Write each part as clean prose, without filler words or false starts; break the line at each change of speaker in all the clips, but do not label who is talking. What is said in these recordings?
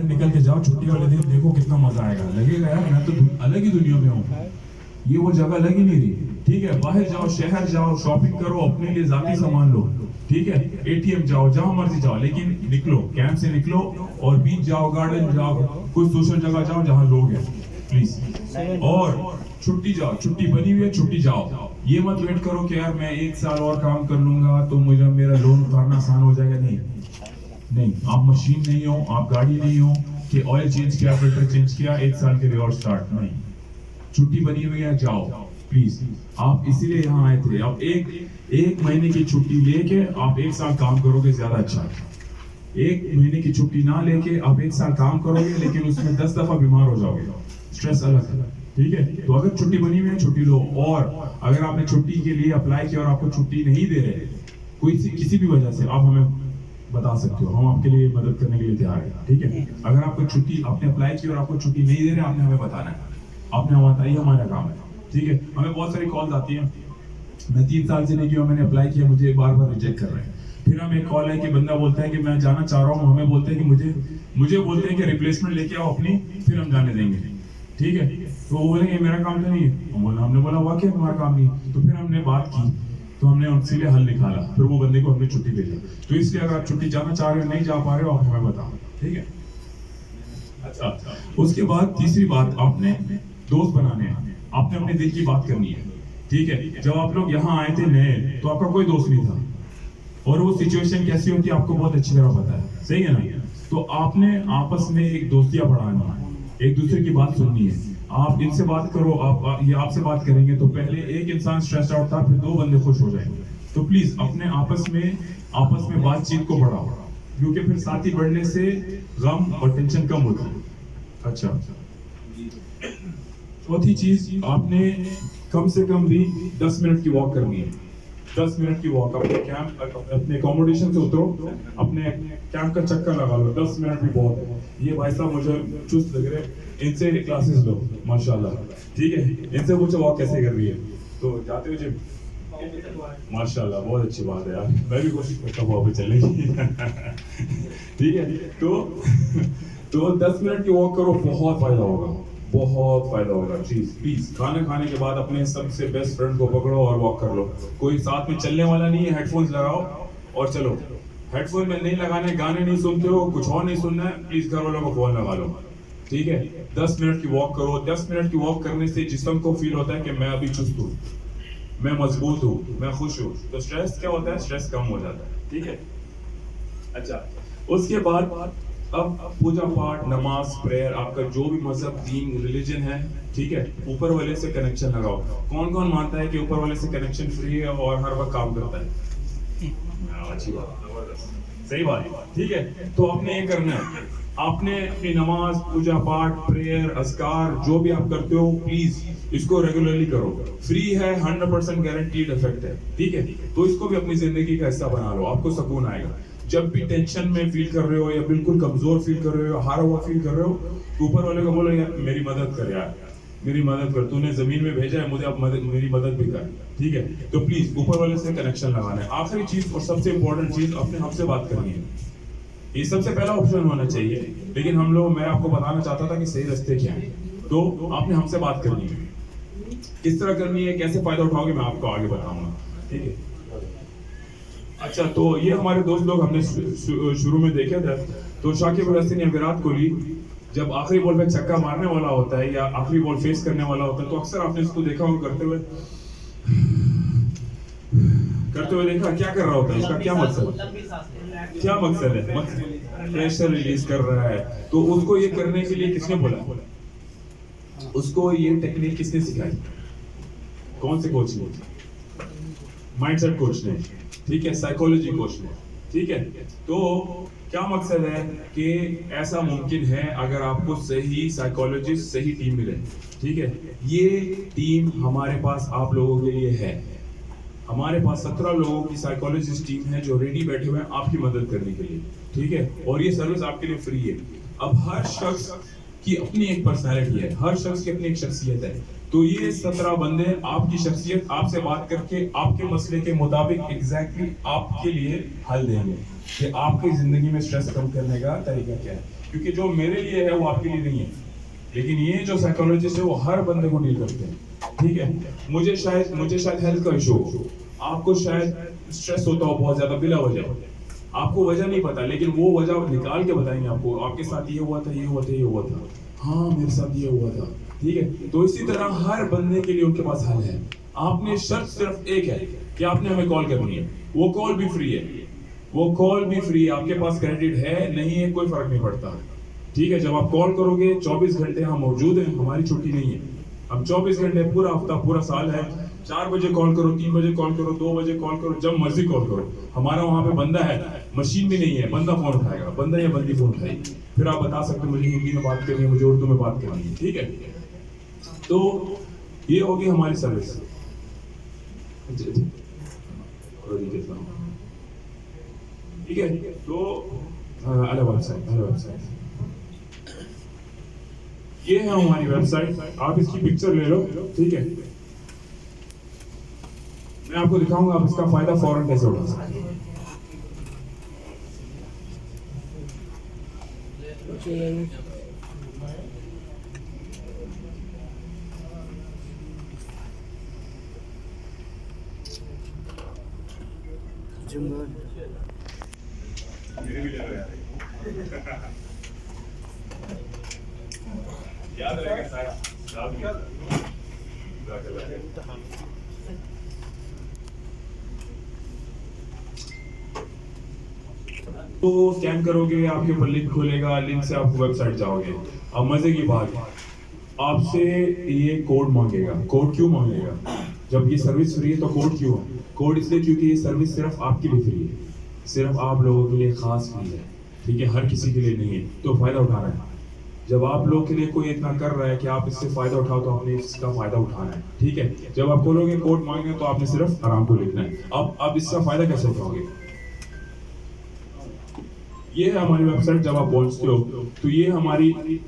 निकल के जाओ छुट्टी वाले दिन, देखो कितना मजा आएगा, लगेगा यार मैं तो अलग ही दुनिया में हूँ, ये वो जगह लग ही नहीं रही। ठीक है, बाहर जाओ, शहर जाओ, शॉपिंग करो, अपने लिए जाती सामान लो, ठीक है, एटीएम जाओ, जहां मर्जी जाओ, लेकिन निकलो, कैंप से निकलो और बीच जाओ, गार्डन जाओ, कोई सोशल जगह जाओ जहां लोग हैं प्लीज। और छुट्टी जाओ, छुट्टी बनी हुई है, छुट्टी जाओ। ये मत वेट करो कि यार मैं 1 साल और काम कर लूंगा तो मुझे मेरा लोन उतारना आसान हो जाएगा। नहीं नहीं, आप मशीन नहीं हो, आप गाड़ी नहीं हो कि ऑयल चेंज किया, फिल्टर चेंज किया, 1 साल के लिए और स्टार्ट। नहीं, छुट्टी बनी हुई है, जाओ प्लीज। आप इसीलिए यहाँ आए थे। आप एक महीने की छुट्टी लेके आप 1 साल काम करोगे, ज्यादा अच्छा है। 1 महीने की छुट्टी ना लेके आप 1 साल काम करोगे, लेकिन उसमें 10 दफा बीमार हो जाओगे, स्ट्रेस अलग है। ठीक है, तो अगर छुट्टी बनी हुई है, छुट्टी लो। और अगर आपने छुट्टी के लिए अप्लाई किया और आपको छुट्टी नहीं दे रहे, कोई किसी भी वजह से, आप हमें बता सकते हो, हम आपके लिए मदद करने के लिए तैयार हैं। ठीक है, अगर आपको छुट्टी, आपने अप्लाई की और आपको छुट्टी नहीं दे रहे, आपने हमें बताना है, आपने हमें बताइए, हमारा काम है। ठीक है, हमें बहुत सारी कॉल्स आती हैं, मैं 3 साल से नहीं किया, मैंने अप्लाई किया, मुझे बार बार रिजेक्ट कर रहे हैं। फिर हमें एक कॉल है कि बंदा बोलता है कि मैं जाना चाह रहा हूँ, हमें बोलते हैं कि मुझे बोलते हैं कि रिप्लेसमेंट लेके आओ अपनी, फिर हम जाने देंगे। ठीक है, तो वो बोलेंगे मेरा काम तो नहीं है, हमने बोला वाकई हमारा काम नहीं है। तो फिर हमने बात की, तो हमने उनसे लिए हल निकाला, फिर वो बंदे को हमने छुट्टी भेजा। तो इसलिए अगर आप छुट्टी जाना चाह रहे हो, नहीं जा पा रहे हो, आप हमें बताओ। ठीक है, अच्छा, उसके बाद तीसरी बात, आपने दोस्त बनाने हैं, आपने अपने दिल की बात करनी है। ठीक है, जब आप लोग यहाँ आए थे नए, तो आपका कोई दोस्त नहीं था, और वो सिचुएशन कैसी होती है आपको बहुत अच्छी तरह पता है, सही है ना। तो आपने आपस में एक दोस्तियां बढ़ानी है, एक दूसरे की बात सुननी है। आप इनसे बात करो, ये आपसे बात करेंगे, तो पहले एक इंसान स्ट्रेस आउट था, फिर 2 बंदे खुश हो जाएंगे। तो प्लीज अपने आपस में बातचीत को बढ़ाओ, क्योंकि फिर साथी बढ़ने से गम और टेंशन कम होती है। अच्छा, चौथी चीज, आपने कम से कम भी 10 मिनट की वॉक करनी है। 10 मिनट की वॉक, अपने कैंप, अपने अकोमोडेशन से उतरो, अपने कैंप का चक्कर लगा लो, 10 मिनट भी बहुत है। ये भाई साहब मुझे चुस्त लग रहे, इनसे क्लासेस लो माशाल्लाह। ठीक है, इनसे पूछो वॉक कैसे कर रही है, तो जाते हो जिम, माशाल्लाह, बहुत अच्छी बात है यार, मैं भी कोशिश करता हूँ वहाँ पे चलने की। ठीक है, तो 10 मिनट की वॉक करो, बहुत फायदा होगा, बहुत फायदा होगा। प्लीज खाना खाने के बाद अपने सबसे बेस्ट फ्रेंड को पकड़ो और वॉक कर लो। कोई साथ में चलने वाला नहीं है, हेडफोन्स लगाओ और चलो। हेडफोन में नहीं लगाने, गाने नहीं सुनते हो, कुछ और नहीं सुनना है, प्लीज घर वालों को फोन लगा लो। ठीक है, 10 मिनट की वॉक करो। 10 मिनट की वॉक करने से जिस्म को फील होता है कि मैं अभी चुस्त हूँ, मैं मजबूत हूँ, मैं खुश हूँ, तो स्ट्रेस क्या होता है, स्ट्रेस कम हो जाता है। ठीक है, अच्छा, उसके बाद अब पूजा पाठ, नमाज, प्रेयर, आपका जो भी मजहब, दीन, रिलीजन है, ठीक है, ऊपर वाले से कनेक्शन लगाओ। कौन कौन मानता है कि ऊपर वाले से कनेक्शन फ्री है और हर वक्त काम करता है? अच्छी बात, सही बात, ठीक है। तो आपने ये करना है, आपने अपनी नमाज, पूजा पाठ, प्रेयर, अज़कार, जो भी आप करते हो, प्लीज इसको रेगुलरली करो। फ्री है, 100% गारंटीड इफेक्ट है। ठीक है, तो इसको भी अपनी जिंदगी का हिस्सा बना लो, आपको सुकून आएगा। जब भी टेंशन में फील कर रहे हो या बिल्कुल कमजोर फील कर रहे हो, हारा हुआ फील कर रहे हो, तो ऊपर वाले को बोलो यार मेरी मदद कर, यार मेरी मदद कर, तूने जमीन में भेजा है मुझे, अब मेरी मदद भी कर। ठीक है, तो प्लीज ऊपर वाले से कनेक्शन लगाना है। आखिरी चीज और सबसे इंपॉर्टेंट चीज, अपने हमसे बात करनी है। ये सबसे पहला ऑप्शन होना चाहिए, लेकिन मैं आपको बताना चाहता था कि सही रास्ते क्या है। तो आपने हमसे बात करनी है, किस तरह करनी है, कैसे फायदा उठाओगे, मैं आपको आगे बताऊंगा। ठीक है, अच्छा, तो ये हमारे दोस्त लोग हमने शुरू में देखे थे। तो शाकिब अल हसन या विराट कोहली जब आखिरी बॉल पे छक्का मारने वाला होता है या आखिरी बॉल फेस करने वाला होता है, तो अक्सर आपने इसको देखा होगा करते हुए देखा, क्या कर रहा होता है, इसका क्या मकसद है, प्रेशर रिलीज कर रहा है। तो उसको ये करने के लिए किसने बोला, उसको ये टेक्निक किसने सिखाई, कौन से कोच ने? माइंडसेट कोच ने, ठीक है, साइकोलॉजी कोच ने। ठीक है, तो क्या मकसद है कि ऐसा मुमकिन है अगर आपको सही साइकोलॉजिस्ट, सही टीम मिले। ठीक है, ये टीम हमारे पास आप लोगों के लिए है। हमारे पास 17 लोगों की साइकोलॉजिस्ट टीम है जो रेडी बैठे हुए हैं आपकी मदद करने के लिए। ठीक है, और ये सर्विस आपके लिए फ्री है। अब हर शख्स की अपनी एक पर्सनालिटी है, हर शख्स की अपनी एक शख्सियत है। तो ये 17 बंदे आपकी शख्सियत, आपसे बात करके आपके मसले के मुताबिक एग्जैक्टली आपके लिए हल देंगे कि आपकी जिंदगी में स्ट्रेस कम करने का तरीका क्या है। क्योंकि जो मेरे लिए है वो आपके लिए नहीं है, लेकिन ये जो साइकोलॉजिस्ट है वो हर बंदे को डील करते हैं, ठीक है। मुझे शायद हेल्थ का इशू हो, आपको शायद स्ट्रेस होता हो बहुत ज्यादा बिला वजह, आपको वजह नहीं पता, लेकिन वो वजह निकाल के बताएंगे आपको, आपके साथ ये हुआ था, ये हुआ था, ये हुआ था, हाँ मेरे साथ ये हुआ था, ठीक है। तो इसी तरह हर बंदे के लिए उनके पास हल है। आपने शर्त सिर्फ एक है कि आपने हमें कॉल करनी है, वो कॉल भी फ्री है, वो कॉल भी फ्री है, आपके पास क्रेडिट है नहीं है कोई फर्क नहीं पड़ता, ठीक है। जब आप कॉल करोगे 24 घंटे हम मौजूद हैं, हमारी छुट्टी नहीं है, हम 24 घंटे पूरा हफ्ता पूरा साल है, 4 बजे कॉल करो, 3 बजे कॉल करो, 2 बजे कॉल करो, जब मर्जी कॉल करो, हमारा वहां पे बंदा है, मशीन भी नहीं है, बंदा फोन उठाएगा, बंदा या बंदी फोन उठाएगी, फिर आप बता सकते हो मुझे हिंदी में बात करनी है, मुझे उर्दू में बात करनी है, ठीक है। तो ये होगी हमारी सर्विस। ठीक है, तो अलग वेबसाइट ये है हमारी वेबसाइट, आप इसकी पिक्चर ले लो, ठीक है। मैं आपको दिखाऊंगा आप इसका फायदा फौरन कैसे उठा सकते हैं। याद रहेगा सारा, तो स्कैन करोगे, आपके ऊपर लिंक खुलेगा, लिंक से आप वेबसाइट जाओगे। अब मजे की बात, आपसे ये कोड मांगेगा। कोड क्यों मांगेगा? जब ये सर्विस फ्री है तो कोड क्यों है? कोड इसलिए क्योंकि ये सर्विस सिर्फ आपके लिए फ्री है, सिर्फ आप लोगों के लिए खास फ्री है, ठीक है, हर किसी के लिए नहीं है, तो फायदा उठाना है। जब आप लोग के लिए कोई इतना कर रहा है कि आप इससे फायदा उठाओ तो आपने इसका फायदा उठाना है, ठीक है। जब आप खोलोगे कोड मांगेंगे तो आपने सिर्फ आराम को लिखना है। अब आप इसका फायदा कैसे उठाओगे? ये है हमारी वेबसाइट। जब आप पहुंचते हो तो ये हमारी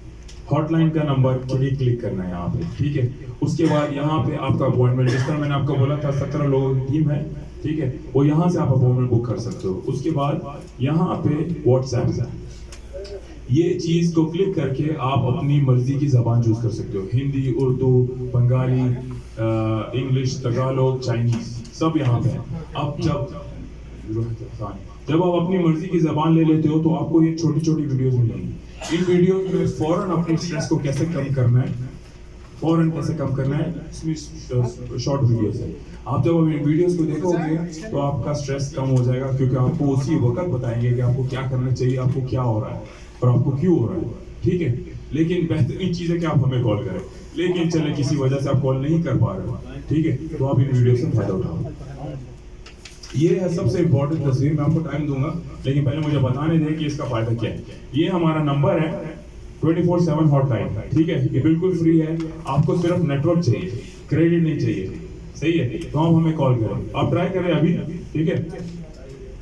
हॉटलाइन का नंबर क्लिक करना है यहाँ पे, ठीक है। उसके बाद यहाँ पे आपका अपॉइंटमेंट, जिस तरह मैंने आपको बोला था 17 लोगों की टीम है, ठीक है, वो यहाँ से आप अपॉइंटमेंट बुक कर सकते हो। उसके बाद यहाँ पे व्हाट्सएप है, ये चीज को क्लिक करके आप अपनी मर्जी की जबान चूज कर सकते हो, Hindi, Urdu, Bengali, English, Tagalog, Chinese, सब यहाँ पे है। अब जब आप अपनी मर्जी की जबान ले लेते हो तो आपको ये छोटी छोटी वीडियोस मिलेंगी। इन वीडियोस में फौरन अपने स्ट्रेस को कैसे कम करना है, इसमें शॉर्ट वीडियोस है। आप जब इन वीडियोस को देखोगे तो आपका स्ट्रेस कम हो जाएगा, क्योंकि आपको उसी वक्त बताएंगे कि आपको क्या करना चाहिए, आपको क्या हो रहा है और आपको क्यों हो रहा है, ठीक है। लेकिन बेहतरीन चीज़ है कि आप हमें कॉल करें, लेकिन चले किसी वजह से आप कॉल नहीं कर पा रहे हो, ठीक है, तो आप इन वीडियो से फायदा उठाओ। ये है सबसे इम्पोर्टेंट तस्वीर, मैं आपको टाइम दूंगा, लेकिन पहले मुझे बताने दें कि इसका फायदा क्या है। ये हमारा नंबर है 24/7 हॉटलाइन, ठीक है, ये बिल्कुल फ्री है। आपको सिर्फ नेटवर्क चाहिए, क्रेडिट नहीं चाहिए, सही है, तो आप हमें कॉल करें, आप ट्राई करें अभी, ठीक है।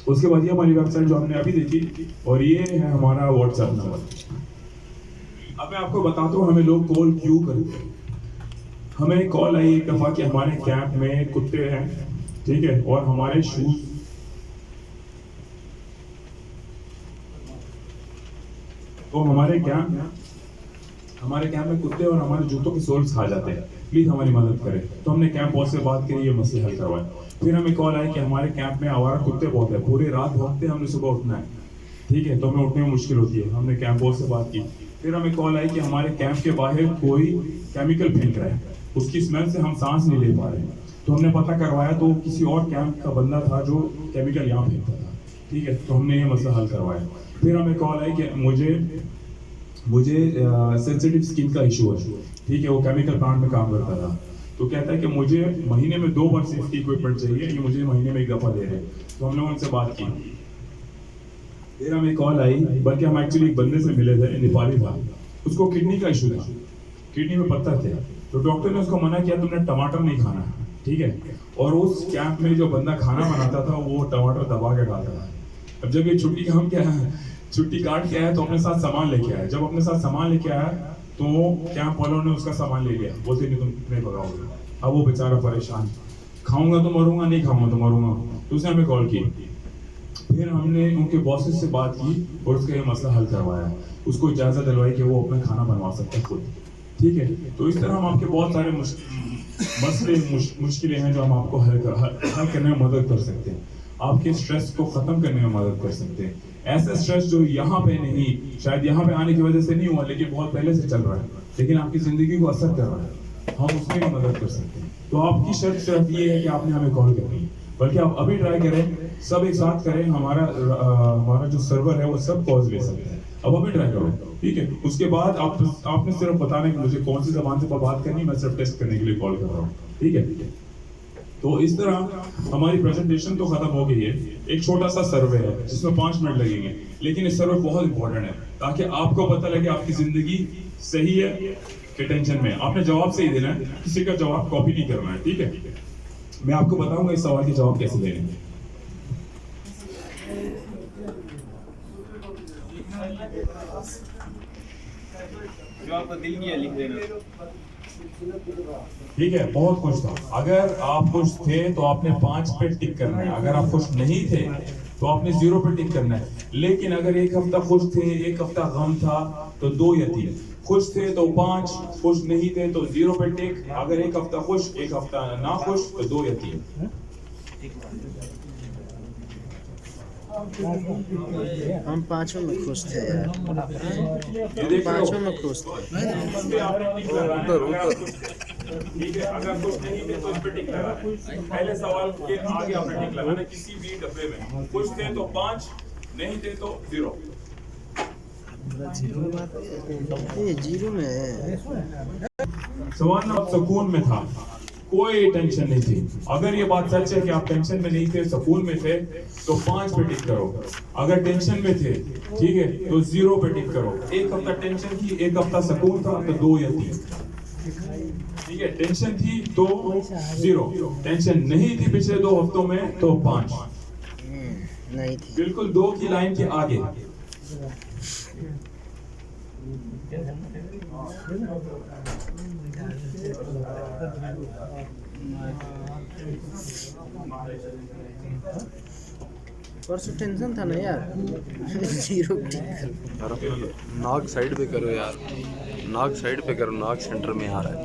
उसके बाद ये हमारी वेबसाइट जो हमने अभी देखी, और ये है हमारा व्हाट्सएप नंबर। अब मैं आपको बताता हूँ हमें लोग कॉल क्यों करते हैं। हमें कॉल आई एक दफा कि हमारे कैंप में कुत्ते हैं, ठीक है, और हमारे शूज तो हमारे कैंप में कुत्ते और हमारे जूतों के सोल्स खा जाते हैं, प्लीज हमारी मदद करें। तो हमने कैंप बॉस से बात करी, ये मसले हल करवाए। फिर हमें कॉल आई कि हमारे कैंप में आवारा कुत्ते बहुत है, पूरी रात भौंकते हैं, हमने सुबह उठना है, ठीक है, तो हमें उठने में मुश्किल होती है। हमने कैंप बॉस से बात की। फिर हमें कॉल आई कि हमारे कैंप के बाहर कोई केमिकल फेंक रहा है, उसकी स्मेल से हम सांस नहीं ले पा रहे हैं। तो हमने पता करवाया तो किसी और कैंप का बंदा था जो केमिकल यहाँ फेंकता था, ठीक है, तो हमने ये मसला हल करवाया। फिर हमें कॉल आई कि मुझे सेंसिटिव स्किन का इशू है, ठीक है, वो केमिकल प्लांट में काम करता था, तो कहता है कि मुझे महीने में 2 बार सेफ्टी इक्विपमेंट चाहिए, ये मुझे महीने में 1 दफा दे रहे हैं। तो हम लोगों उनसे बात की। फिर हमें कॉल आई, बल्कि हम एक्चुअली एक बंदे से मिले थे, नेपाली था, उसको किडनी का इशू था, किडनी में पत्थर थे, तो डॉक्टर ने उसको मना किया तुमने टमाटर नहीं खाना, ठीक है। और उस कैंप में जो बंदा खाना बनाता था वो टमाटर दबा के खाता था। अब जब ये छुट्टी काट के आया तो अपने साथ सामान लेके आया। जब अपने साथ सामान लेके आया तो कैंप वालों ने उसका सामान ले लिया, बोलते नहीं तुम नहीं भगाओगे। अब वो बेचारा परेशान, खाऊंगा तो मरूंगा, नहीं खाऊंगा तो मरूंगा। तो उसने हमें कॉल की। फिर हमने उनके बॉसेस से बात की और उसका ये मसला हल करवाया, उसको इजाज़त दिलवाई कि वो अपना खाना बनवा सकता है खुद। ठीक है, तो इस तरह हम आपके बहुत सारे मसले मुश्किलें हैं जो हम आपको हल करने में मदद कर सकते हैं, आपके स्ट्रेस को ख़त्म करने में मदद कर सकते हैं। ऐसा स्ट्रेस जो यहाँ पे नहीं, शायद यहाँ पे आने की वजह से नहीं हुआ, लेकिन बहुत पहले से चल रहा है, लेकिन आपकी ज़िंदगी को असर कर रहा है, हम उसमें भी मदद कर सकते हैं। तो आपकी शर्त सिर्फ ये है कि आपने हमें कॉल करनी है, बल्कि आप अभी ट्राई करें, सब एक साथ करें, हमारा जो सर्वर है वो सब कॉल्स ले सकते हैं। अब अभी ट्राई करो, ठीक है? उसके बाद आपने सिर्फ बताना है कि मुझे कौन सी ज़बान से बात करनी है, मैं सिर्फ टेस्ट करने के लिए कॉल कर रहा हूँ, ठीक है? तो इस तरह हमारी प्रेजेंटेशन तो खत्म हो गई है। एक छोटा सा सर्वे है जिसमें 5 मिनट लगेंगे, लेकिन ये सर्वे बहुत इंपॉर्टेंट है ताकि आपको पता लगे आपकी जिंदगी सही है कि टेंशन में। आपने जवाब सही देना है, किसी का जवाब कॉपी नहीं करना है, ठीक है? मैं आपको बताऊंगा इस सवाल के जवाब कैसे देने हैं।
जो आपका दिल किया लिख देना।
ठीक है, बहुत खुश था। अगर आप खुश थे तो आपने 5 पे टिक करना है, अगर आप खुश नहीं थे तो आपने 0 पे टिक करना है। लेकिन अगर एक हफ्ता खुश थे, एक हफ्ता गम था, तो 2 या 3। खुश थे तो 5, खुश नहीं थे तो 0 पे टिक। अगर एक हफ्ता खुश, एक हफ्ता ना खुश, तो 2 या 3।
हम 5 में खुश थे यार,
ये
5 में खुश थे।
ठीक है, अगर खुश नहीं थे तो इस पे टिक लगा। पहले सवाल के आगे आपने टिक लगाना, किसी भी डब्बे में। खुश थे तो 5, नहीं थे तो 0।
ये 0 में है।
सवाल नंबर सुकून में था, कोई टेंशन नहीं थी। अगर ये बात सच है कि आप टेंशन में नहीं थे, सुकून में थे, तो 5 पे टिक करो। अगर टेंशन में थे, ठीक है, तो 0 पे टिक करो। एक हफ्ता टेंशन थी, एक हफ्ता सुकून था, तो 2 या 3। ठीक है, टेंशन थी तो 0, टेंशन नहीं थी पिछले 2 हफ्तों में तो 5।
नहीं थी।
बिल्कुल 2 की लाइन के आगे।
परसों टेंशन था ना यार। 0 टिक कर।
नाक साइड पे करो यार, नाक साइड पे करो, नाक सेंटर में आ रहा है।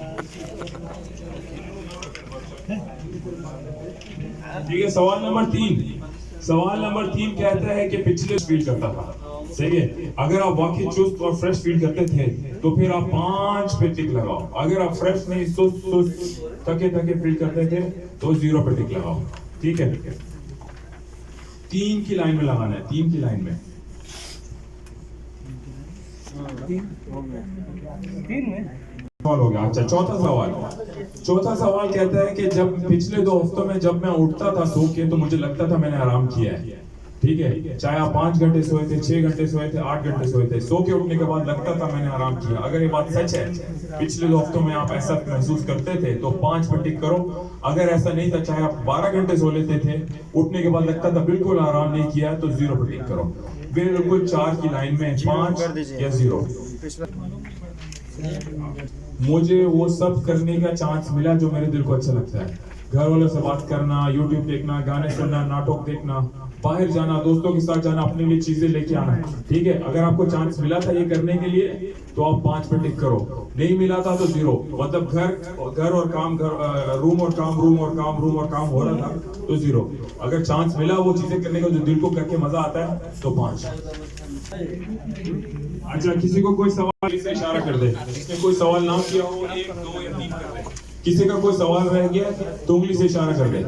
ठीक है, सवाल नंबर 3। सवाल नंबर 3 कहता है कि पिछले फील करता था, सही है? अगर आप वाकई चुस्त और फ्रेश फील करते थे तो फिर आप 5 पे टिक लगाओ। अगर आप फ्रेश नहीं, सुस्त थके फील करते थे तो 0 पे टिक लगाओ, ठीक है? 3 की लाइन में लगाना है, 3 की लाइन में।
3 में
सवाल हो गया। अच्छा, चौथा सवाल कहता है कि जब पिछले 2 हफ्तों में जब मैं उठता था सो के तो मुझे लगता था मैंने आराम किया है, ठीक है? चाहे आप 5 घंटे सोए थे, 6 घंटे सोए थे, 8 घंटे सोए थे, सो के उठने के बाद लगता था मैंने आराम किया। अगर ये बात सच है, पिछले 2 हफ्तों में आप ऐसा महसूस करते थे, तो 5 पे टिक करो। अगर ऐसा नहीं था, चाहे आप 12 घंटे सो लेते थे, उठने के बाद लगता था बिल्कुल आराम नहीं किया, तो 0 पे टिक करो। बिल्कुल 4 की लाइन में, 5 या 0। मुझे वो सब करने का चांस मिला जो मेरे दिल को अच्छा लगता है। घर वालों से बात करना, यूट्यूब देखना, गाने सुनना, नाटक देखना, बाहर जाना, दोस्तों के साथ जाना, अपने लिए चीजें लेके आना, ठीक है? अगर आपको चांस मिला था ये करने के लिए तो आप 5 पे टिक करो। नहीं मिला था तो 0। मतलब घर और काम, रूम और काम हो रहा था तो 0। अगर चांस मिला वो चीजें करने का जो दिल को करके मजा आता है तो 5। अच्छा, किसी को कोई सवाल से इशारा कर दे, जिसने कोई सवाल ना किया हो, 1, 2 या 3 कर दे। किसी का कोई सवाल रह गया तो उंगली से इशारा कर दे।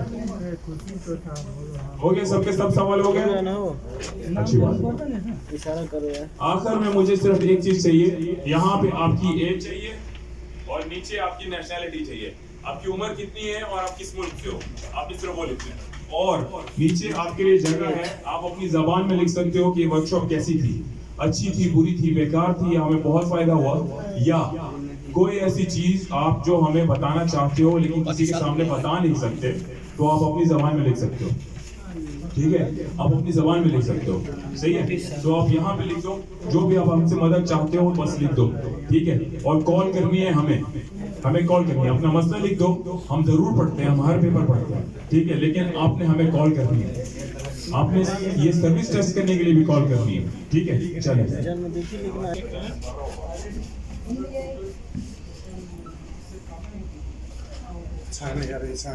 हो गया, सबके सब सवाल हो गए? अच्छी बात है।
इशारा करो यार।
आखिर में मुझे सिर्फ एक चीज चाहिए, यहाँ पे आपकी एज चाहिए और नीचे आपकी नेशनैलिटी चाहिए। आपकी उम्र कितनी है और आप किस मुल्क से हो, आपने सिर्फ वो लिखना है। और नीचे आपके लिए जगह है, आप अपनी जबान में लिख सकते हो कि ये वर्कशॉप कैसी थी, अच्छी थी, बुरी थी, बेकार थी, या हमें बहुत फायदा हुआ, या कोई ऐसी चीज आप जो हमें बताना चाहते हो लेकिन किसी के सामने बता नहीं सकते, तो आप अपनी जबान में लिख सकते हो, ठीक है? आप अपनी जबान में लिख सकते हो, सही है? तो आप यहाँ पे लिख दो, जो भी आप हमसे मदद चाहते हो बस लिख दो, ठीक है? और कॉल करनी है हमें कॉल करनी है। अपना मसला लिख दो, हम जरूर पढ़ते हैं, हम हर पेपर पढ़ते हैं, ठीक है? लेकिन आपने हमें कॉल करनी है। आपने ये सर्विस टेस्ट करने के लिए भी कॉल करनी है, ठीक है? चलें।
जन्म देखी लेकिन
अच्छा नहीं यार ऐसा